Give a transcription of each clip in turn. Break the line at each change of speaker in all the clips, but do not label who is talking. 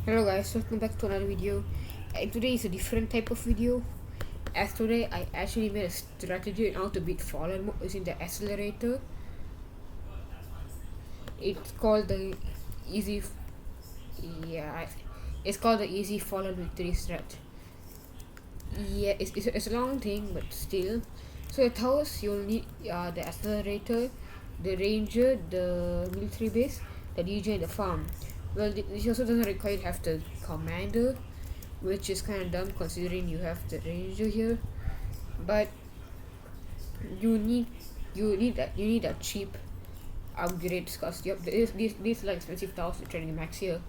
Hello guys, welcome back to another video. And today is a different type of video. As today I actually made a strategy on how to beat Fallen using the Accelerator. It's called the easy yeah it's called the easy Fallen victory strat. Yeah, it's a long thing but still. So at house you'll need the Accelerator, the Ranger, the military base, the DJ and the farm. Well, this also doesn't require you to have the commander, which is kind of dumb considering you have the ranger here, but you need you need a cheap upgrades because you have these like expensive tiles to training max here.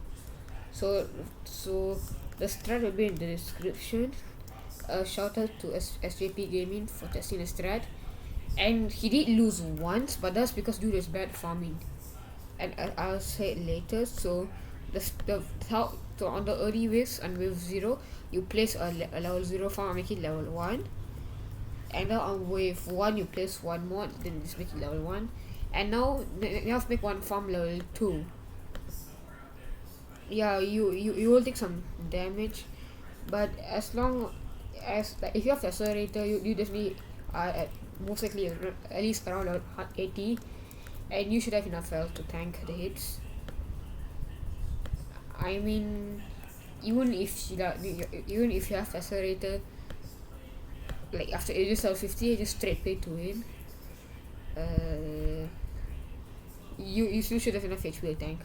So the strat will be in the description. Shout out to SJP Gaming for testing the strat, and he did lose once, but that's because dude is bad farming, and I'll say it later. So so on the early waves and wave 0 you place a level 0 farm and make it level 1, and now on wave 1 you place one more, then just make it level 1, and now you have to make one farm level 2. Yeah, you will take some damage, but as long as like if you have the accelerator, you definitely are at most likely at least around level 80, and you should have enough health to tank the hits. I mean, even if you have accelerator, like after it is level 50, you just straight pay to win. You still should have enough HP to tank,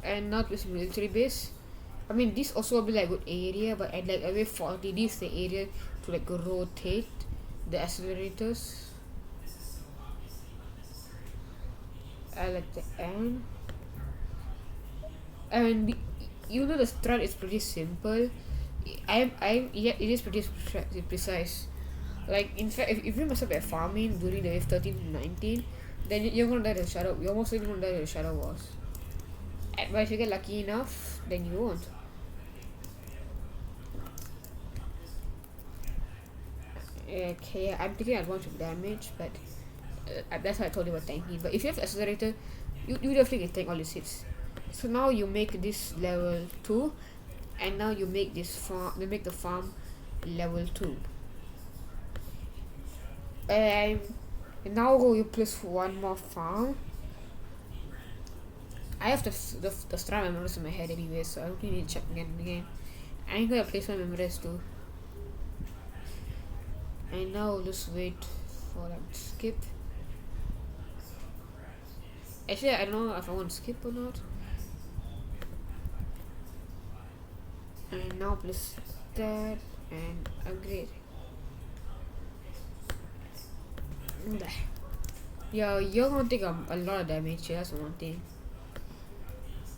and not with military base. I mean, this also will be like a good area, but at like away 40, this is the area to like rotate the accelerators. I like the end. And you know the strat is pretty simple. Yeah, it is pretty precise. Like in fact, if you mess up at farming during the wave 13 to 19, then you're gonna die to the shadow. You're most likely gonna die to the shadow wars. But if you get lucky enough, then you won't. Okay, I'm taking a bunch of damage, but that's why I told you about tanking. But if you have accelerator, you definitely can tank all these hits. So now you make this level 2, and now you make this farm. You make the farm level 2, and now you place one more farm. I have the strat memories in my head anyway, so I don't really need to check again and again. I'm gonna place my memories too. And now just wait for that skip. Actually, I don't know if I want to skip or not. And now place that and upgrade. Yeah, you're gonna take a lot of damage. That's one thing.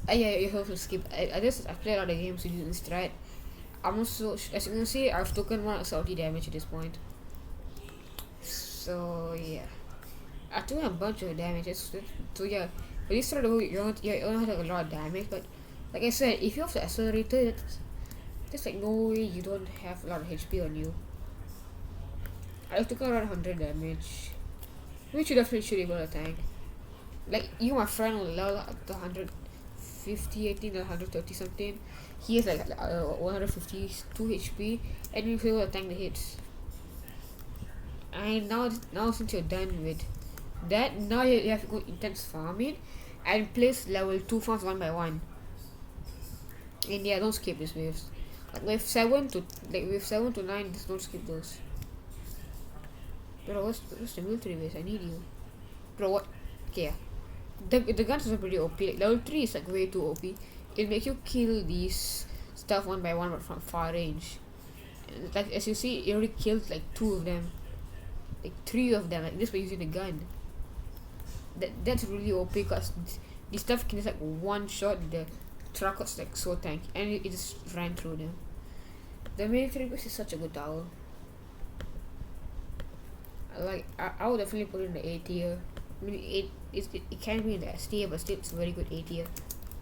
Yeah, you have to skip. I played a lot of games using strat. I'm also, as you can see, I've taken one salty damage at this point. So yeah, I took a bunch of damage. So yeah, but this strat you don't have a lot of damage. But like I said, if you have the accelerator, there's like no way you don't have a lot of HP on you. I took around 100 damage, which you definitely should be able to tank. Like you, my friend, will level up to 150, 18, or 130 something. He has like 152 HP, and you feel able to tank the hits. And now since you're done with that, now you have to go intense farming and place level 2 farms one by one. And yeah, don't skip these waves. Like wave 7 to 9, just don't skip those. Bro, what's the military base? I need you. Bro, what? Okay, yeah. The guns are pretty OP. Like, level 3 is like way too OP. It makes you kill these stuff one by one but from far range. And like as you see, it already killed like 2 of them. Like 3 of them, like this by using the gun. That's really OP because this stuff can just like one shot the truck was like so tanky, and it just ran through them. The military base is such a good tower. Like I would definitely put it in the A tier. I mean it can be in the S tier, but still it's a very good A tier.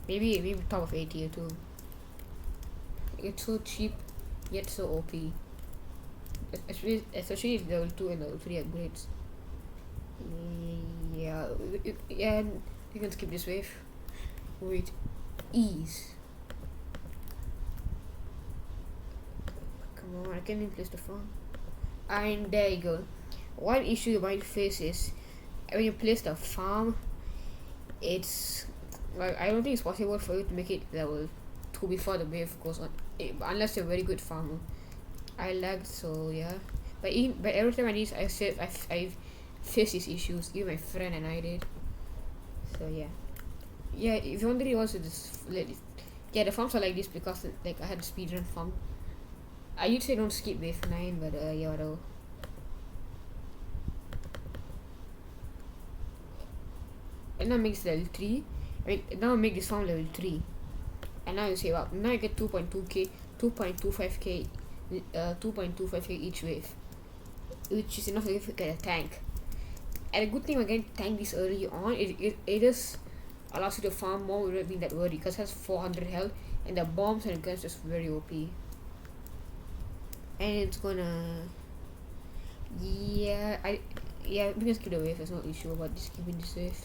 Maybe top of A tier too. It's so cheap yet so OP. Especially level 2 and level 3 upgrades. Yeah, and you can skip this wave with ease. Come on, I can't even place the farm. And there you go. One issue you might face is when you place the farm, it's like I don't think it's possible for you to make it level 2 before the wave goes on, unless you're a very good farmer. I lagged, so yeah. But every time I've faced these issues. Even my friend and I did. So yeah. Yeah, if you wonder also yeah, the farms are like this because like I had a speedrun farm. I used to say don't skip wave 9, but yeah, whatever. And now makes level 3. I mean, now make this farm level 3. And now you say, well, now you get 2.2k, 2.25k, 2.25k each wave, which is enough to get a tank. And the good thing again, tank this early on, it just allows you to farm more without being that worried because it has 400 health and the bombs and the guns just very OP. And it's gonna, yeah, we can skip the wave. There's no issue about just skipping this wave.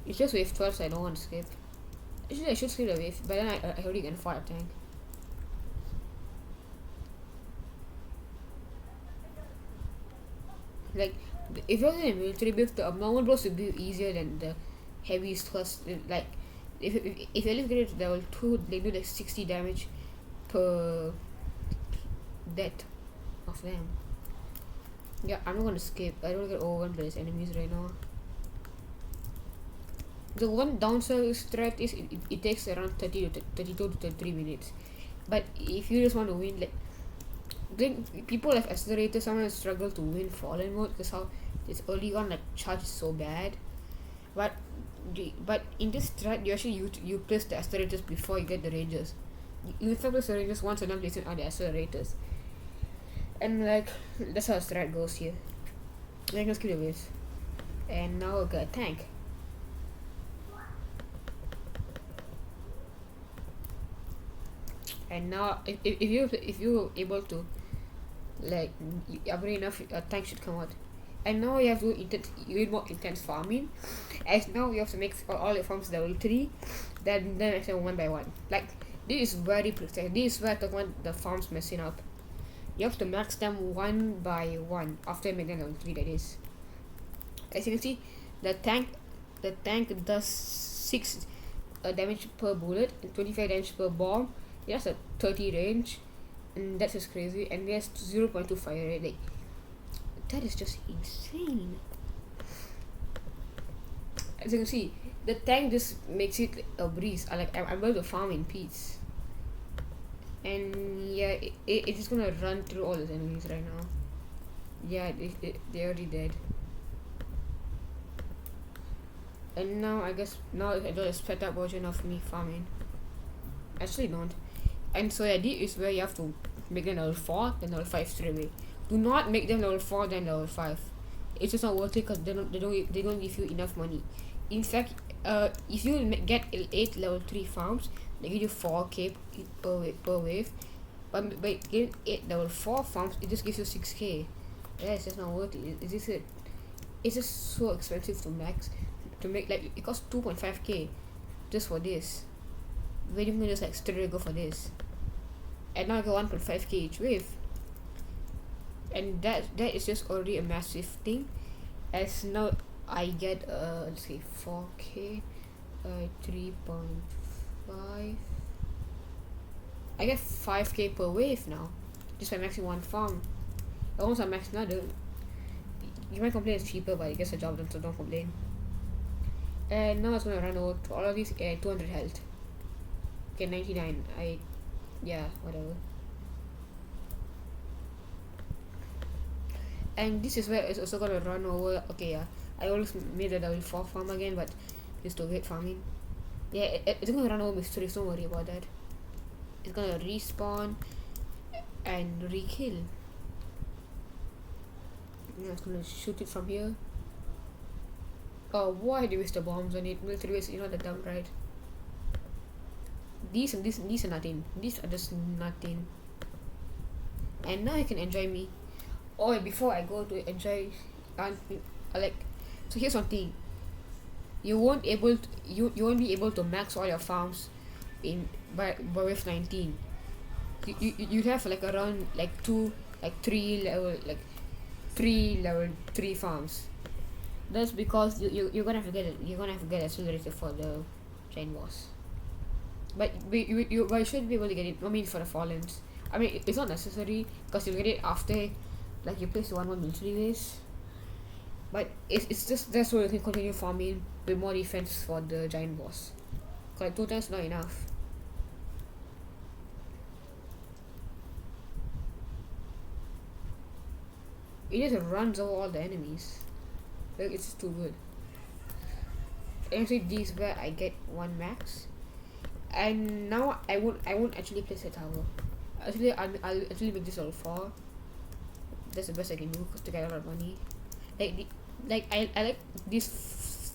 It's just wave 12, so I don't want to skip. Actually, I should skip the wave, but then I already can fire a tank. Like, if you're in a military build, the normal bros will be easier than the heaviest plus. Like, if you at least get it to level 2, they do like 60 damage per death of them. Yeah, I'm not gonna skip. I don't get overwhelmed by these enemies right now. The one downside of Strat is it takes around 32 to 33 minutes. But if you just want to win, like, then people have Accelerator sometimes struggle to win Fallen mode because how this early on like charge is so bad. But in this Strat, you actually you place the Accelerators before you get the Rangers. You place the Rangers once and then place it on the Accelerators. And like that's how Strat goes here. Then let's keep the wave. And now I got a tank. And now if you're able to like upgrade enough, a tank should come out. And now you have to do more intense farming, as now you have to make all your farms level 3, then actually one by one. Like this is very precise. This is where the farms messing up. You have to max them one by one after making level 3, that is. As you can see, the tank does 6 damage per bullet and 25 damage per bomb. It has a 30 range, and that's just crazy. And it has 0.2 fire rate. Like, that is just insane. As you can see, the tank just makes it a breeze. I'm able to farm in peace. And yeah, it is gonna run through all those enemies right now. Yeah, they already dead. And now I guess I do a sped up version of me farming. Actually don't. And so yeah, this is where you have to make them level 4, then level 5 straight away. Do not make them level 4 then level 5. It's just not worth it because they don't give you enough money. In fact, if you get 8 level 3 farms, they give you 4k per wave. But by getting 8 level 4 farms, it just gives you 6k. Yeah, it's just not worth it. It's just so expensive to max. To make, like, it costs 2.5k just for this. Where you can just like straight go for this, and now I get 1.5k each wave, and that is just already a massive thing. As now I get let's say 4k, 3.5. I get 5k per wave now, just by maxing one farm. Once I max another, you might complain it's cheaper, but it gets a job done, so don't complain. And now it's gonna run over to all of these 200 health. Okay, 99. Yeah, whatever. And this is where it's also gonna run over. Okay, yeah, I always made a level 4 farm again, but just to get farming. Yeah, it's gonna run over mysteries, don't worry about that. It's gonna respawn and re-kill. Yeah, it's gonna shoot it from here. Oh, why do you waste the bombs on it? Military waste, you know, the dumb, right? These are nothing. These are just nothing. And now you can enjoy me. Oh, before I go to enjoy, like, so here's one thing. You won't be able to max all your farms by wave 19. you have like around like two like three level 3 farms. That's because you're gonna have to get it. You're gonna have to get accelerated for the chain boss. But you should be able to get it. I mean, for the Fallens. I mean, it's not necessary because you'll get it after, like, you place one more military base. But it's just that's why you can continue farming with more defense for the giant boss. Cause like 2 times not enough. It just runs over all the enemies. Like, it's just too good. And so these where I get 1 max. And now I won't actually place a tower. Actually, I'll actually make this level 4. That's the best I can do because to get a lot of money. I like this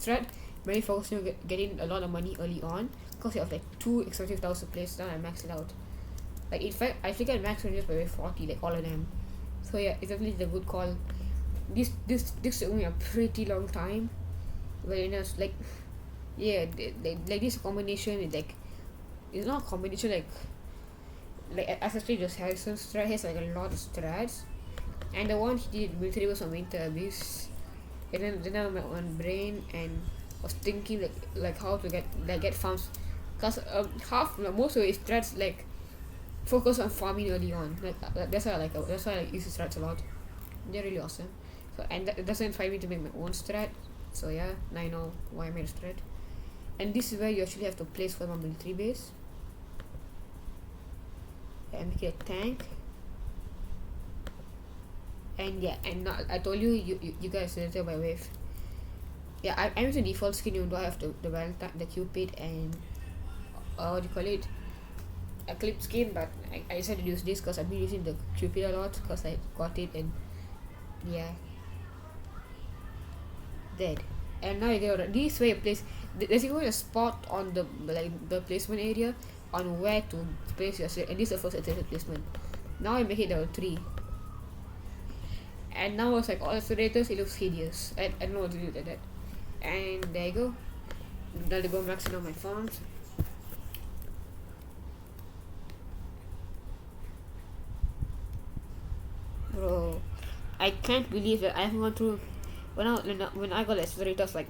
strat very focusing on getting a lot of money early on because you have like 2 expensive towers to place down and max it out. Like in fact, I think I max ranges by 40, like all of them. So yeah, it's definitely a good call. This took me a pretty long time, but you know, it's like yeah, like this combination is like it's not a combination like especially just Harrison strat has like a lot of strats, and the one he did military was on Winter Abyss, and then I went on brain and was thinking like how to get farms, cause most of his strats like focus on farming early on. That's why that's why I use the strats a lot. They're really awesome. So and that's inspired me to make my own strat. So yeah, now I know why I made a strat. And this is where you actually have to place for my military base. And make it a tank. And yeah, and now, I told you guys selected by wave. Yeah, I'm using default skin even though I have the Cupid and what do you call it? Eclipse skin, but I decided to use this because I've been using the Cupid a lot because I got it and yeah. Dead. And now you get this way a place. There's even a spot on the placement area on where to place your and this is the first accelerator placement. Now I make it level 3. And now it's like all accelerators, it looks hideous. I don't know what to do with that. And there you go. Now to go maxing out my farms. Bro, I can't believe that I haven't gone through when I got the accelerators, like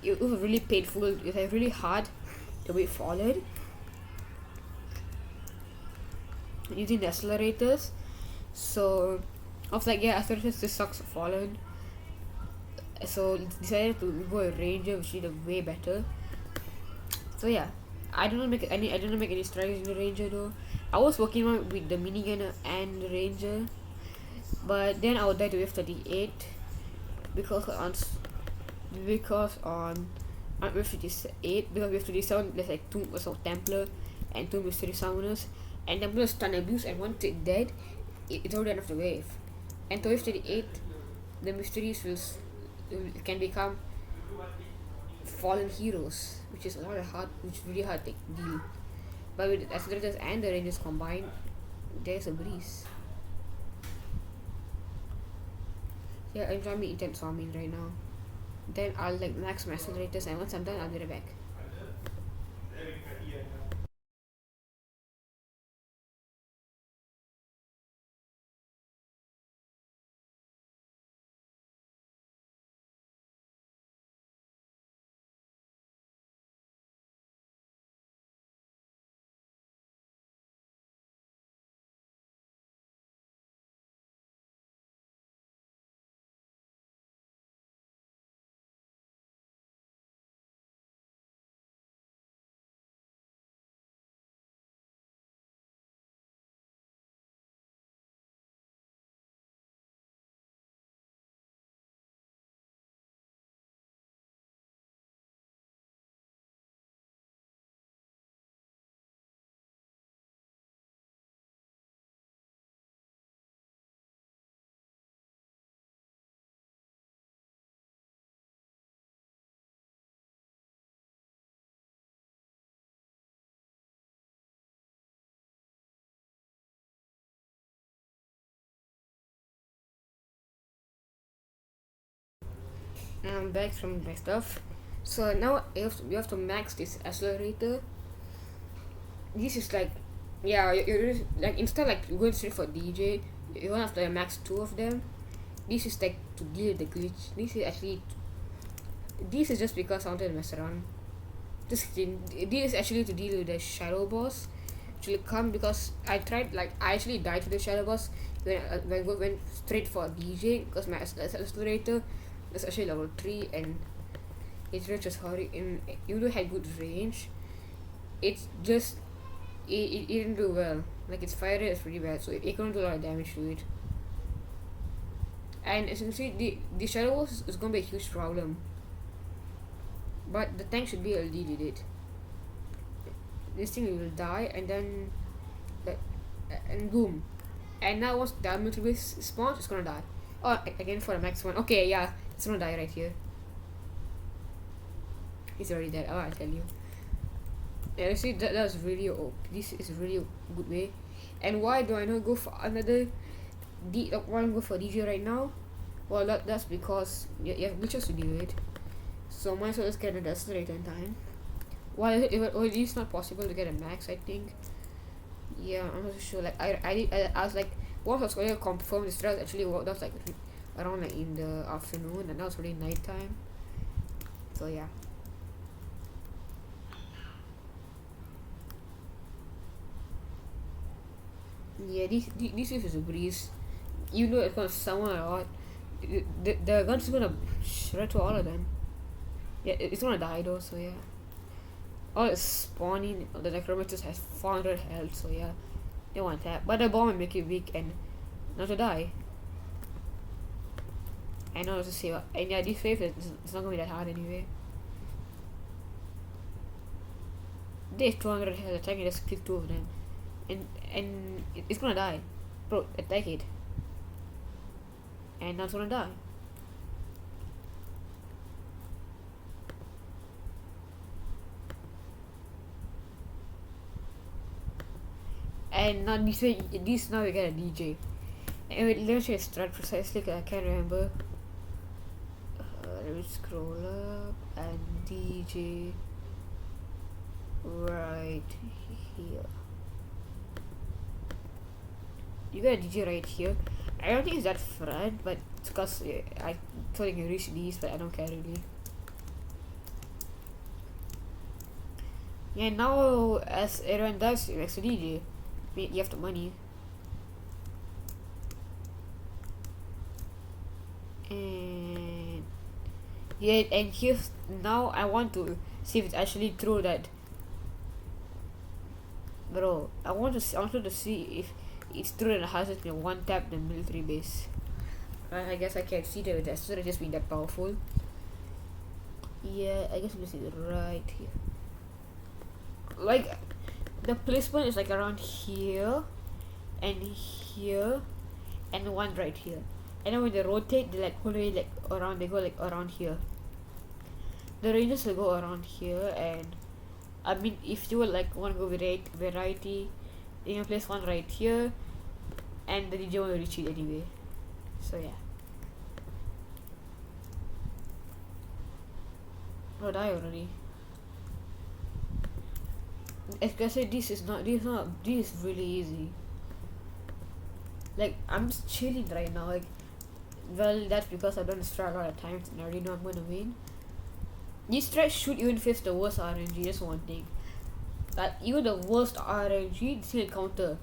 it was really painful. It was like really hard to be followed using the accelerators. So I was like, yeah, accelerators this sucks fallen. So decided to go a ranger, which is way better. So yeah, I don't make any strategies in the ranger though. I was working on with the minigunner and the ranger, but then I would die to F38 because on F58 because F57 there's like 2 Templar and 2 mystery summoners, and Templar stun abuse, and once it's dead, it's already end of the wave. And to F38 the mysteries can become fallen heroes, which is really hard to deal. But with the accelerators and the rangers combined, there's a breeze. Yeah, I'm trying to be intense farming right now. Then I'll like max my accelerators, and once I'm done, I'll be right back. Now I'm back from my stuff. So now we have to max this accelerator. This is like Yeah, you're like instead like going straight for DJ, you want after max two of them. This is like to deal with the glitch. This is just because I wanted to mess around. This is actually to deal with the shadow boss. Actually come because I actually died to the shadow boss when I went straight for DJ because my accelerator was actually level 3 and it just hurry and even though it had good range, it's just it didn't do well. Like its fire rate is pretty bad, so it couldn't do a lot of damage to it. And as you can see, the shadow boss is gonna be a huge problem. But the tank should be able to deal with it. This thing will die and then and boom. And now once the military base spawns, it's gonna die. Oh, again for the next one. Okay, yeah, it's gonna die right here. He's already dead. Oh, I'll tell you. Yeah, you see, that was really this is really a good way. And why do I not go for another why don't go for DJ right now? Well, that's because you have glitches to deal with. So might as well just get an accelerator in time. Well, it is not possible to get a max, I think. Yeah, I'm not sure. Like I was like, once I was going to confirm this Strat actually that was like around like in the afternoon, and now it's already night time. So yeah. Yeah, this is a breeze. You know it's gonna sound a lot. The gun's gonna shred to all of them. Yeah, it's gonna die though. So yeah. Oh, it's spawning. The necromancer has 400 health. So yeah, they want that. But the bomb will make it weak and not to die. I know what to say. And yeah, this wave it's not gonna be that hard anyway. They have 200 health. Attack and just kill 2 of them. And it's gonna die. Bro, attack it. And now it's gonna die. And now this now we get a DJ. And wait, let me show you Strat precisely because I can't remember. Let me scroll up and DJ right here. You got a DJ right here. I don't think it's that front, but it's because I thought you can reach these, but I don't care really. Yeah, now as everyone does, next to DJ, you have the money. And yeah, and here's now I want to see if it's actually true that, bro. I wanted to see if it's true that the house has been one tap the military base. I guess I can't see that that's just being that powerful. Yeah, I guess we can see it right here. Like the placement is like around here and here and one right here. And then when they rotate, they like go like around. They go like around here. The ranges will go around here, and I mean, if you would like want to go with variety, you can place one right here, and the DJ will reach it anyway. So yeah. Oh, die already. As I said, this is really easy. Like I'm just chilling right now. Like, well, that's because I've done this try a lot of times and I already know I'm gonna win. This try should even face the worst RNG. That's one thing. That even the worst RNG still counter.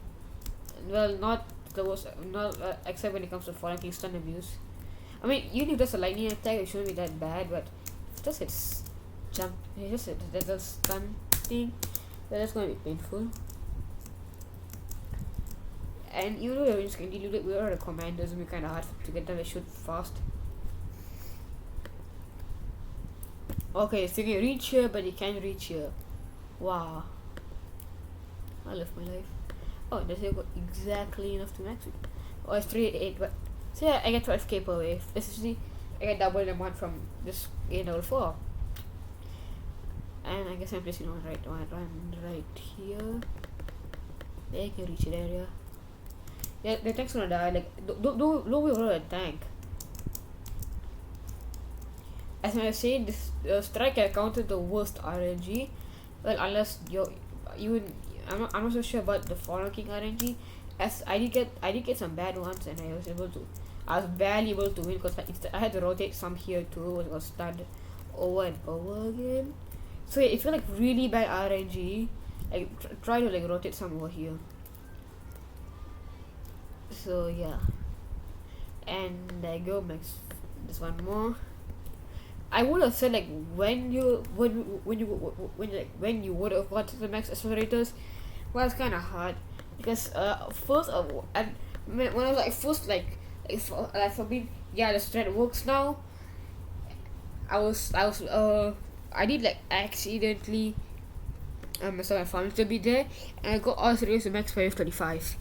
Well, not the worst, not except when it comes to flanking stun abuse. I mean, even if there's a lightning attack, it shouldn't be that bad. But just it's jump, just the stun thing. That's gonna be painful. And even though we're just going to deal with it, we are the commanders and we're kinda hard to get them to shoot fast. Okay, so you can reach here but you can't reach here. Wow. I love my life. Oh, does it go exactly enough to max it? Oh, it's 388, but so yeah, I get 12k per wave. Essentially I get double the amount from this game level 4. And I guess I'm placing one right here. They can reach it area. Yeah, the tank's gonna die. Like, don't worry about the tank. As I was saying, this strike can counter the worst RNG. Well, unless I'm not so sure about the Fallen King RNG, as I did get some bad ones, and I was barely able to win because I had to rotate some here too. It was stunned over and over again. So yeah, if you like really bad RNG, like try to like rotate some over here. So yeah, and there you go, max. This one more. I would have said like when you would have got the max accelerators, well, it's kind of hard because first and when I was like first like for me, yeah, the strat works now. I did like accidentally mess up my farm to be there, and I got all three to max 535.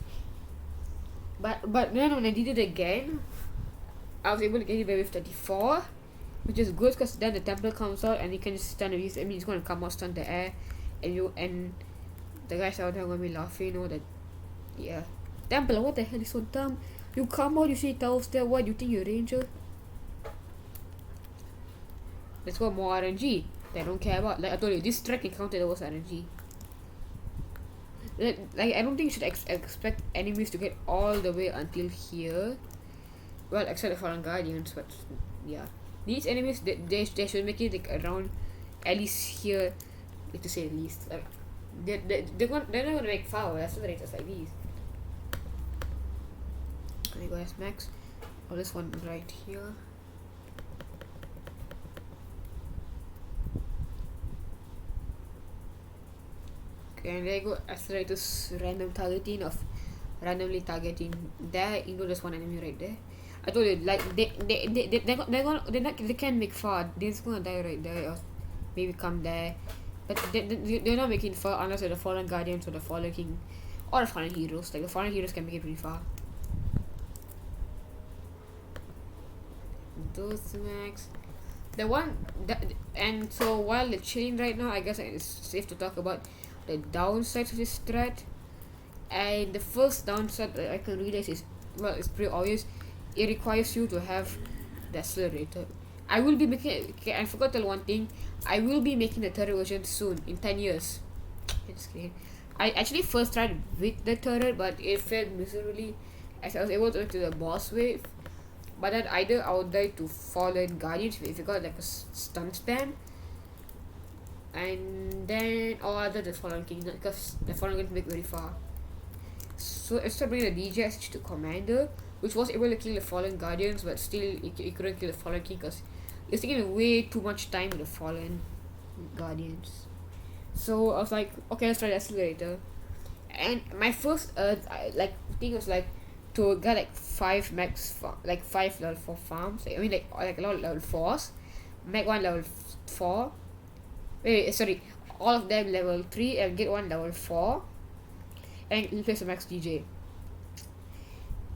But then when I did it again, I was able to get it by wave 34, which is good because then the temple comes out and you can just stun it. I mean, it's going to come out, stun the air, and the guys out there are going to be laughing, that, yeah. Temple, what the hell is so dumb? You come out, you see towers there, what, you think you're a ranger? Let's go more RNG. They don't care about, like I told you, this track encounter was RNG. Like I don't think you should expect enemies to get all the way until here. Well, except the Fallen Guardians, but yeah. These enemies, they should make it like around at least here, like, to say the least. Like, they're not gonna make foul accelerators like these. There you go, as max. Oh, this one right here. Okay, and there you go, accelerators randomly targeting there. You know, there's one enemy right there. I told you, like they can't make far. They're just gonna die right there, or maybe come there. But they're not making far unless they're the Fallen Guardians or the Fallen King or the Fallen Heroes. Like the Fallen Heroes can make it pretty far. Those max. The one that, and so while they're chilling right now, I guess it's safe to talk about the downsides of this strat. And the first downside that I can realize is, well, it's pretty obvious. It requires you to have the accelerator. I will be making, okay, I forgot to tell one thing. I will be making the turret version soon, in 10 years. Just kidding. I actually first tried with the turret, but it failed miserably as I was able to get to the boss wave. But then either I would die to Fallen Guardians if you got like a stun spam, and then or other the Fallen King, because the Fallen King make very far. So instead of bringing the DJS to Commander, which was able to kill the Fallen Guardians, but still it couldn't kill the Fallen King because it's taking way too much time with the Fallen Guardians. So I was like, okay, let's try the accelerator. And my first thing was like to get like 5 level 4 farms. Like, I mean like a lot of level 4s. Make one level 4. Wait, sorry, all of them level 3 and get one level 4. And replace the max DJ.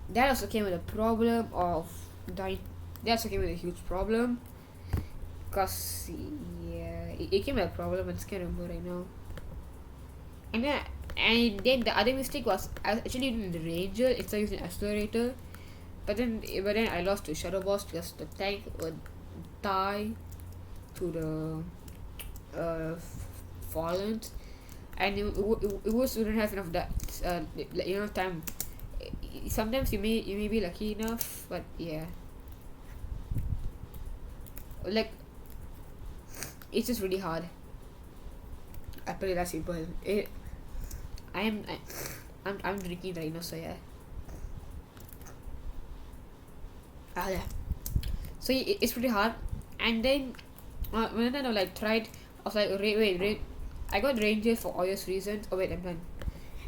That also came with a problem of dying. That also came with a huge problem. Cause yeah, it came with a problem. I just can't remember right now. And then the other mistake was I was actually using the Ranger instead of using Accelerator. But then I lost to Shadow Boss because the tank would die to the Fallen, and it wouldn't have enough that time. Sometimes you may be lucky enough, but yeah, like it's just really hard. I put it that simple. I'm drinking right now, so yeah. Yeah. So it's pretty hard, and then when I like tried, I was like, wait. I got Rangers for obvious reasons. Oh wait, I'm done.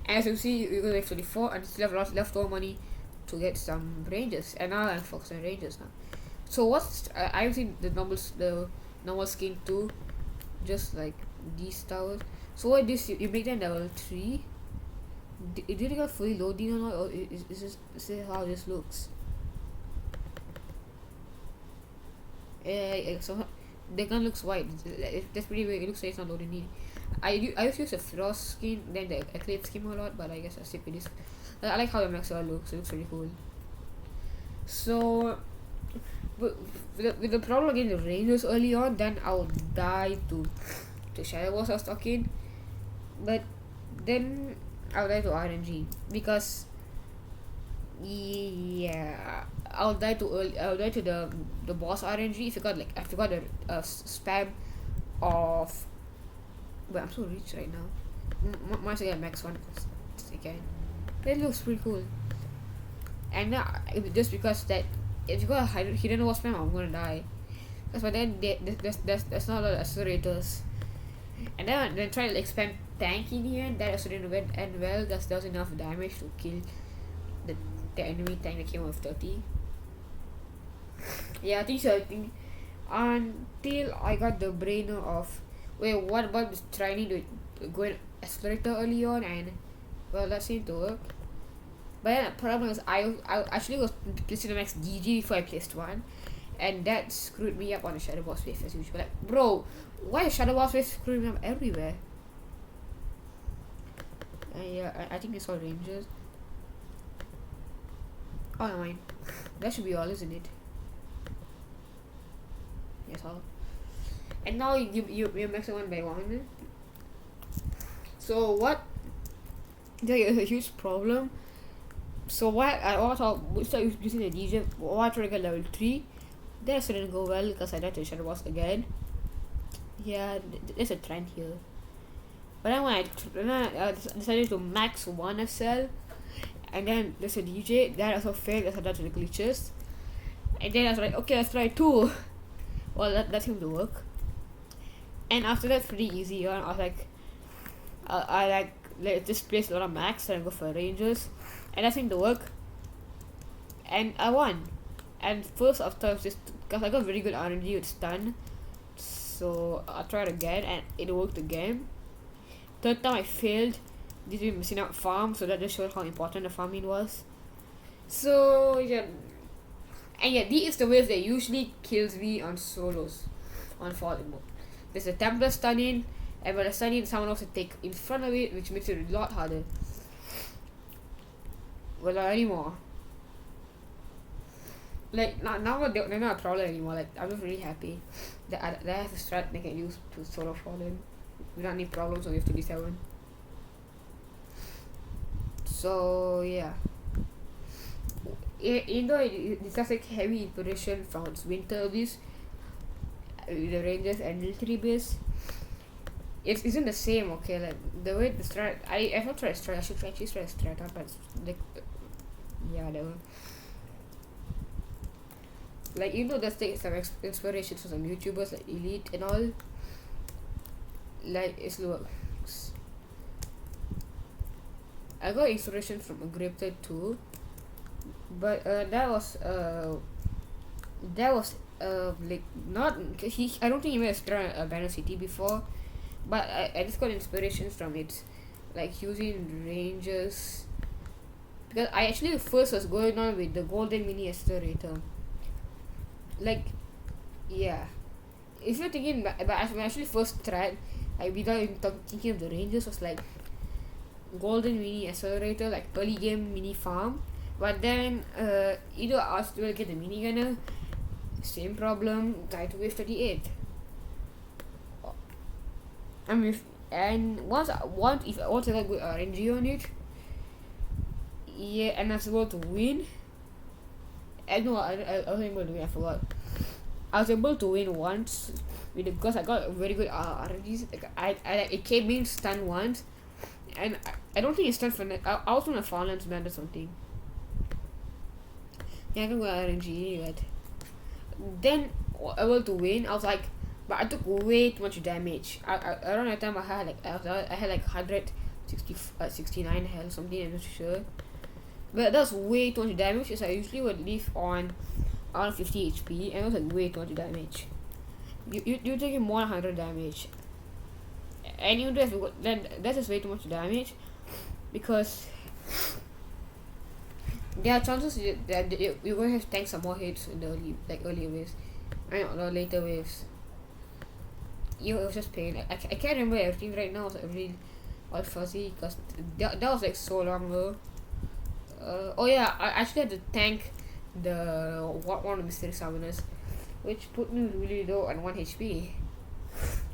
As you see, you go like 34 and still have leftover money to get some Rangers, and now I'm focused on Rangers now. So what's I've seen the normal skin too, just like these towers. So what this you make them level 3. Did it get fully loading or not, or is this how this looks? Yeah, so the gun looks white. That's pretty weird. It looks like it's not loading in. I used to use the Frost skin, then the Eclipse skin a lot, but I guess I stick with this. I like how the Maxwell looks. It looks really cool. So with the problem again the Rangers early on, then I would die to Shadow Wars I was talking. But then I'll die to RNG because yeah, I'll die to early. I'll die to the boss RNG if you got like I forgot the spam of. But I'm so rich right now. Might get max one again. That looks pretty cool. And now just because that if you got a hidden wall spam, I'm gonna die. But then there's not a lot of accelerators. And then try to expand tank in here. That also didn't end well because there was enough damage to kill the enemy tank that came out of 30. Yeah, I think so. I think until I got the brainer of wait, what about trying to go in Accelerator early on, and well, that seemed to work. But then the problem is I actually was placing the max DG before I placed one, and that screwed me up on the Shadow Boss wave as usual. Like, bro, why is Shadow Boss wave screwing me up everywhere? Yeah, I think it's all Rangers. Oh, never mind. That should be all, isn't it? Yes, all. And now you max it one by one. So what? There is a huge problem. So what I also start using the DJ. Why try to get level 3? That didn't go well because I died to the Shadow Boss again. Yeah, there's a trend here. But then when I decided to max 1 SL, and then there's a DJ that also failed as I died to the glitches. And then I was like, okay, let's try 2. Well, that seemed to work. And after that, pretty easy. I was like, I like let's just place a lot of max and go for Rangers, and that seemed to work. And I won. And first after just because I got very good RNG with stun, so I tried again and it worked again. Third time I failed due to missing out farm, so that just showed how important the farming was. So yeah, and yeah, these is the ways that usually kills me on solos, on falling mode. There's a Templar stunning, and when I stun in, someone else will take in front of it, which makes it a lot harder. Well, not anymore. Like now they're not a problem anymore. Like I'm just really happy that I have a strat they can use to solo fallen without any problems on F27. So yeah. Even though it's just like heavy inspiration from its winter base, the Rangers and military base, it isn't the same. Okay, like the way the strat, I've not tried strat. I should actually try strat out, but like yeah, they were. Like, you know, that's take some inspiration from some YouTubers like Elite and all. Like, it's works. I got inspiration from a Gripted too, but that was like not I don't think he made a strat at Banner City before, but I just got inspiration from it, like using Rangers, because I actually first was going on with the Golden Mini Accelerator. Like, yeah, if you're thinking but when I actually first tried, like without even thinking of the Rangers, was like Golden Mini Accelerator, like early game mini farm. But then either I was able to get the mini gunner, same problem, try to wave 38. I mean, once I got good RNG on it, yeah, and I was able to win. No, I wasn't able to win. I forgot. I was able to win once because I got a very good RNGs. Like it came in stun once, and I don't think it's stun for I was on a Farlands band or something. Yeah, I don't got RNG yet. Then able to win. I was like, but I took way too much damage. Around that time I had like 169 health something. I'm not sure. But that's way too much damage, because I usually would leave on around 50 HP, and it was like way too much damage. You're taking more than 100 damage. And even though then that's just way too much damage, because there are chances that you're going to have tank some more hits in the early waves. I mean, the later waves. It was just pain. I can't remember everything right now, it's like really all fuzzy, because that was like so long ago. Oh yeah, I actually had to tank one of the mystery summoners, which put me really low on 1 HP.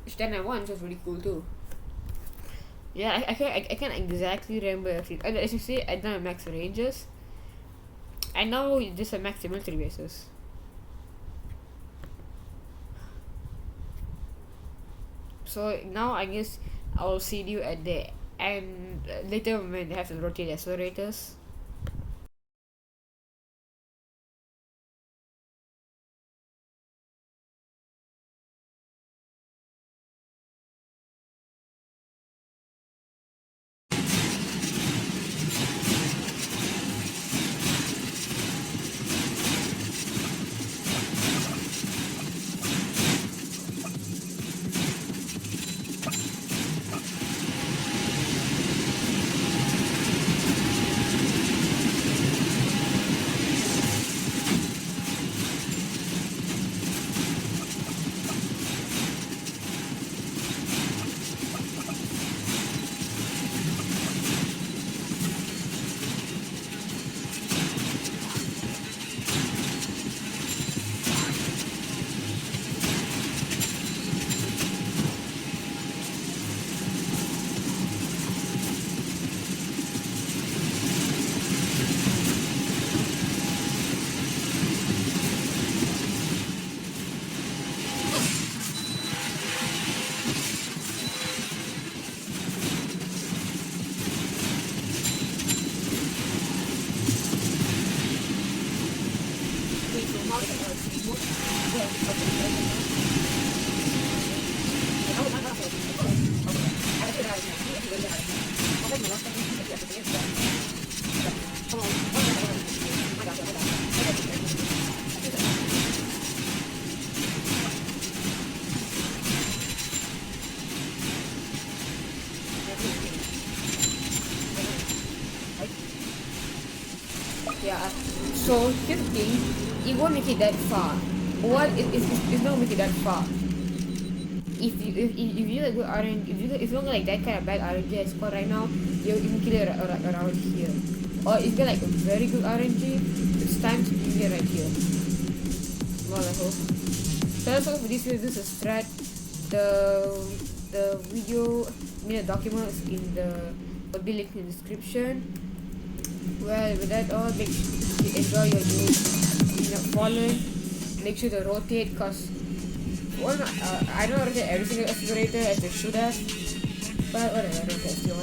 Which then I won, which was really cool too. Yeah, I can't exactly remember everything. As you say, I done a max ranges, and now just a max military bases. So now I guess I'll see you at the end later when they have to rotate accelerators. Yeah. So here's the thing, it won't make it that far. It's not make it that far. If you like good RNG, if you don't like that kind of bad RNG as score right now, you can kill it around here. Or if you like a very good RNG, it's time to kill it right here. Well, I hope. So that's all for this video. This is Strat. The video, the document is in the will be linked in the description. Well, with that all, make sure you enjoy your day. Fallen. Make sure to rotate, cause I don't rotate every single accelerator as they should have. But whatever, I don't care. Still,